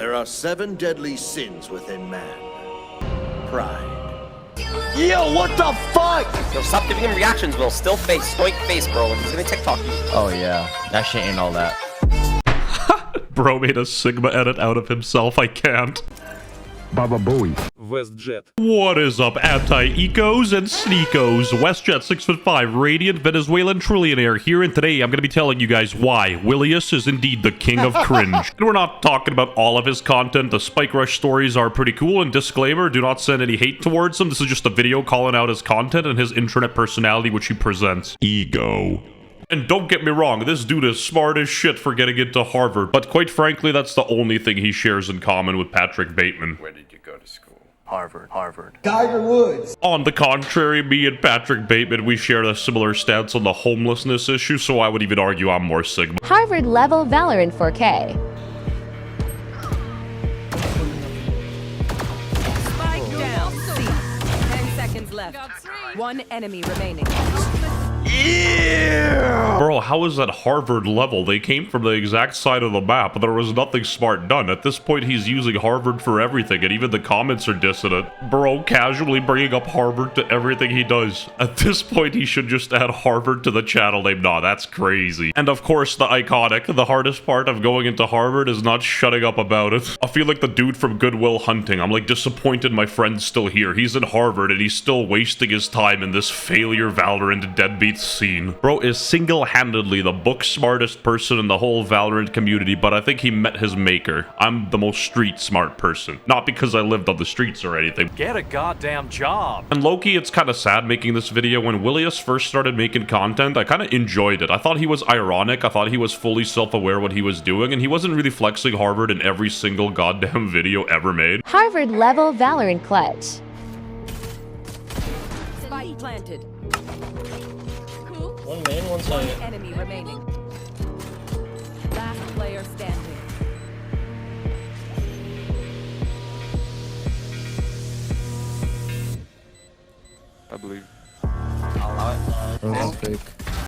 There are 7 deadly sins within man. Pride. Yo, what the fuck? Yo, stop giving him reactions, Will. Still face, stoic face, bro. And he's gonna TikTok you. Oh yeah, that shit ain't all that. Bro made a Sigma edit out of himself. I can't. Baba Bowie. WestJett. What is up, anti-ecos and sneakos? WestJett 6'5", radiant Venezuelan trillionaire here, and today I'm going to be telling you guys why Willius is indeed the king of cringe. And we're not talking about all of his content. The Spike Rush stories are pretty cool, and disclaimer, do not send any hate towards him. This is just a video calling out his content and his internet personality which he presents. Ego. And don't get me wrong, this dude is smart as shit for getting into Harvard, but quite frankly, that's the only thing he shares in common with Patrick Bateman. Where did you go to school? Harvard. Tiger Woods. On the contrary, me and Patrick Bateman, we share a similar stance on the homelessness issue, so I would even argue I'm more Sigma. Harvard level Valorant 4K. Spike down. C. 10 seconds left. One enemy remaining. Bro, how is that Harvard level? They came from the exact side of the map, but there was nothing smart done. At this point, he's using Harvard for everything, and even the comments are dissonant. Bro, casually bringing up Harvard to everything he does. At this point, he should just add Harvard to the channel name. Nah, that's crazy. And of course, the iconic. The hardest part of going into Harvard is not shutting up about it. I feel like the dude from Good Will Hunting. I'm like disappointed my friend's still here. He's in Harvard, and he's still wasting his time in this failure Valorant deadbeat scene. Bro is single-handedly the book smartest person in the whole Valorant community, but I think he met his maker. I'm the most street smart person. Not because I lived on the streets or anything. Get a goddamn job. And low-key, it's kind of sad making this video. When Willius first started making content, I kind of enjoyed it. I thought he was ironic. I thought he was fully self-aware what he was doing, and he wasn't really flexing Harvard in every single goddamn video ever made. Harvard level Valorant clutch. Spike planted. One main, one One side. enemy remaining. Last player standing. I believe.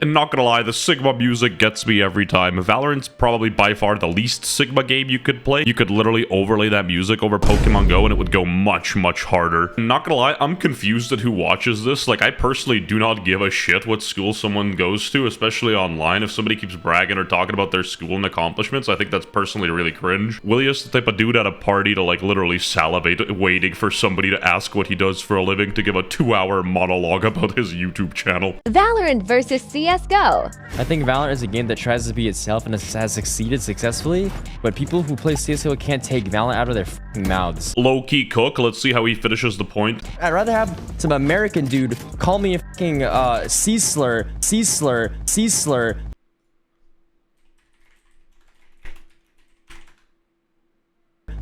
And not gonna lie, the Sigma music gets me every time. Valorant's probably by far the least Sigma game you could play. You could literally overlay that music over Pokemon Go and it would go much, much harder. And not gonna lie, I'm confused at who watches this. Like, I personally do not give a shit what school someone goes to, especially online. If somebody keeps bragging or talking about their school and accomplishments, I think that's personally really cringe. Willius, the type of dude at a party to like literally salivate waiting for somebody to ask what he does for a living to give a 2-hour monologue about his YouTube channel. Valorant versus CSGO. I think Valorant is a game that tries to be itself and has succeeded successfully, but people who play CSGO can't take Valorant out of their f***ing mouths. Low-key Cook, let's see how he finishes the point. I'd rather have some American dude call me a f***ing C-slur,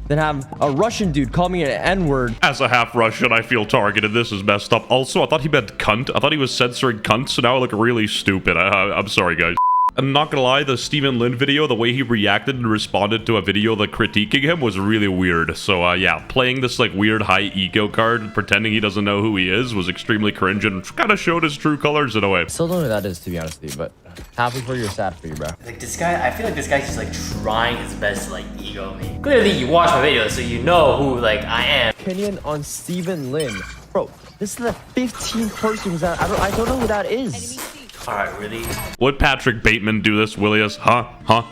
than have a Russian dude call me an N-word. As a half-Russian, I feel targeted. This is messed up. Also, I thought he meant cunt. I thought he was censoring cunt, so now I look really stupid. I'm sorry, guys. I'm not gonna lie, the Stephen Lin video, the way he reacted and responded to a video that critiquing him was really weird. So, yeah, playing this, like, weird high-ego card, pretending he doesn't know who he is, was extremely cringe and kind of showed his true colors in a way. Still don't know who that is, to be honest with you, but happy for you, sad for you, bro. Like this guy, I feel like this guy's just like trying his best to like ego me. Clearly you watch my videos so you know who like I am. Opinion on Stephen Lin. Bro, this is the 15th person who's that. I don't know who that is. Alright, really? Would Patrick Bateman do this, Willius? Huh?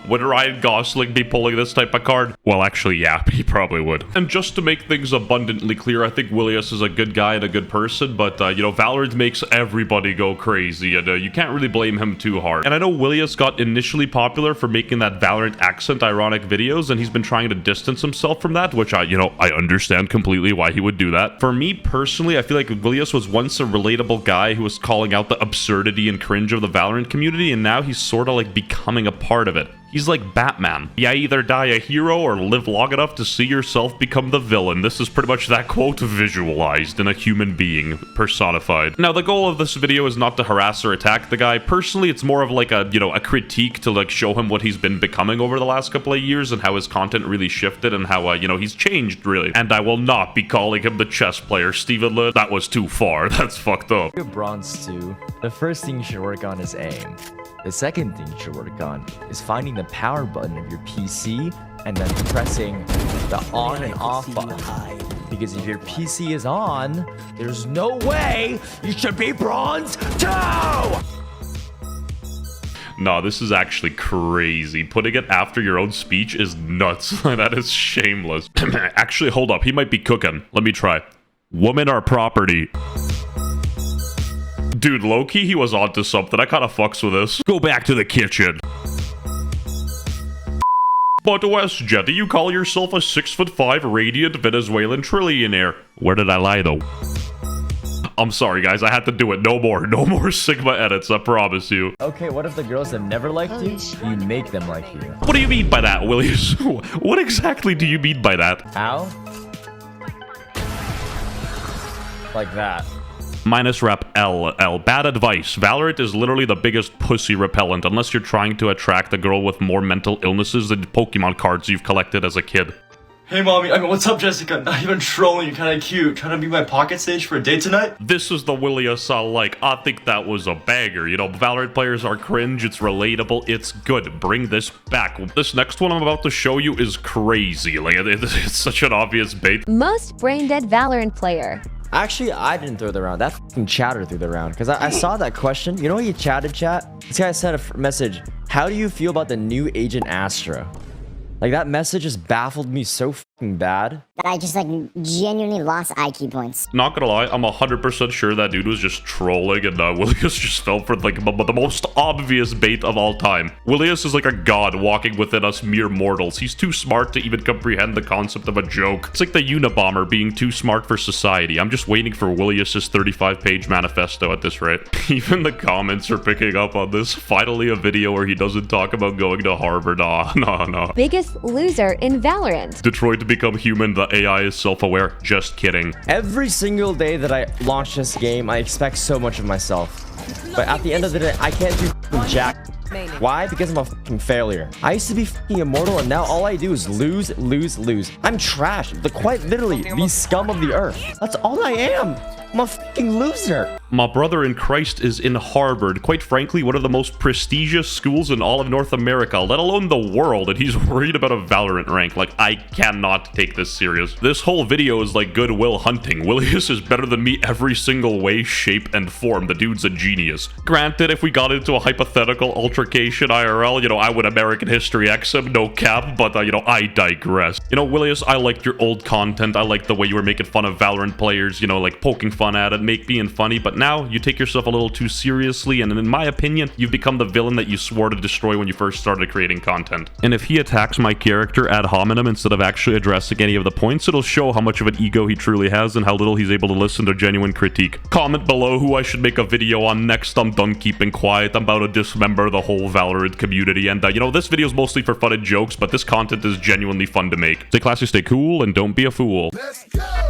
Would Ryan Gosling be pulling this type of card? Well, actually, yeah, he probably would. And just to make things abundantly clear, I think Willius is a good guy and a good person, but, you know, Valorant makes everybody go crazy, and you can't really blame him too hard. And I know Willius got initially popular for making that Valorant accent ironic videos, and he's been trying to distance himself from that, which I understand completely why he would do that. For me, personally, I feel like Willius was once a relatable guy who was calling out the absurdity and cringe of the Valorant community, and now he's sort of like becoming a part of it. He's like Batman. You either die a hero or live long enough to see yourself become the villain. This is pretty much that quote visualized in a human being, personified. Now, the goal of this video is not to harass or attack the guy. Personally, it's more of like a, a critique to like show him what he's been becoming over the last couple of years and how his content really shifted and how, he's changed, really. And I will not be calling him the chess player, Stephen Lin. That was too far. That's fucked up. You're bronze 2. The first thing you should work on is aim. The second thing you should work on is finding the power button of your PC and then pressing the on and off button. Because if your PC is on, there's no way you should be bronze 2! No, this is actually crazy. Putting it after your own speech is nuts. That is shameless. Actually, hold up. He might be cooking. Let me try. Women are property. Dude, low-key, he was onto something. I kind of fucks with this. Go back to the kitchen. But WestJett, do you call yourself a 6'5" radiant Venezuelan trillionaire? Where did I lie, though? I'm sorry, guys. I had to do it. No more Sigma edits, I promise you. Okay, what if the girls have never liked you? You make them like you. What do you mean by that, Willius? What exactly do you mean by that? How? Like that. Minus rep LL. Bad advice. Valorant is literally the biggest pussy repellent unless you're trying to attract a girl with more mental illnesses than Pokemon cards you've collected as a kid. Hey mommy, what's up Jessica? Not even trolling, you're kinda cute. Trying to be my pocket stage for a date tonight? This is the Willius I like. I think that was a banger. You know, Valorant players are cringe, it's relatable, it's good. Bring this back. This next one I'm about to show you is crazy. Like, it's such an obvious bait. Most brain-dead Valorant player. Actually, I didn't throw the round. That fucking chatter threw the round. Because I saw that question. You know what he chatted, chat? This guy sent a message. How do you feel about the new Agent Astra? Like, that message just baffled me so fucking bad. That I just, like, genuinely lost IQ points. Not gonna lie, I'm 100% sure that dude was just trolling and Willius just fell for, like, the most obvious bait of all time. Willius is like a god walking within us mere mortals. He's too smart to even comprehend the concept of a joke. It's like the Unabomber being too smart for society. I'm just waiting for Willius's 35-page manifesto at this rate. Even the comments are picking up on this. Finally a video where he doesn't talk about going to Harvard. No. Biggest loser in Valorant. Detroit to become human, the AI is self-aware. Just kidding. Every single day that I launch this game, I expect so much of myself. But at the end of the day, I can't do jack. Why? Because I'm a fucking failure. I used to be fucking immortal, and now all I do is lose. I'm trash. Quite literally, the scum of the earth. That's all I am. I'm a fucking loser. My brother in Christ is in Harvard, quite frankly one of the most prestigious schools in all of North America, let alone the world, and he's worried about a Valorant rank. Like, I cannot take this serious. This whole video is like Goodwill Hunting. Willius is better than me every single way, shape, and form. The dude's a genius. Granted, if we got into a hypothetical altercation IRL, you know, I would American History X him, no cap, but, you know, I digress. You know, Willius, I liked your old content. I liked the way you were making fun of Valorant players, you know, like poking fun at it, being funny, but now you take yourself a little too seriously, and in my opinion, you've become the villain that you swore to destroy when you first started creating content. And if he attacks my character ad hominem instead of actually addressing any of the points, it'll show how much of an ego he truly has and how little he's able to listen to genuine critique. Comment below who I should make a video on next. I'm done keeping quiet. I'm about to dismember the whole Valorant community, and you know, this video is mostly for fun and jokes, but this content is genuinely fun to make. Stay classy, stay cool, and don't be a fool. Let's go!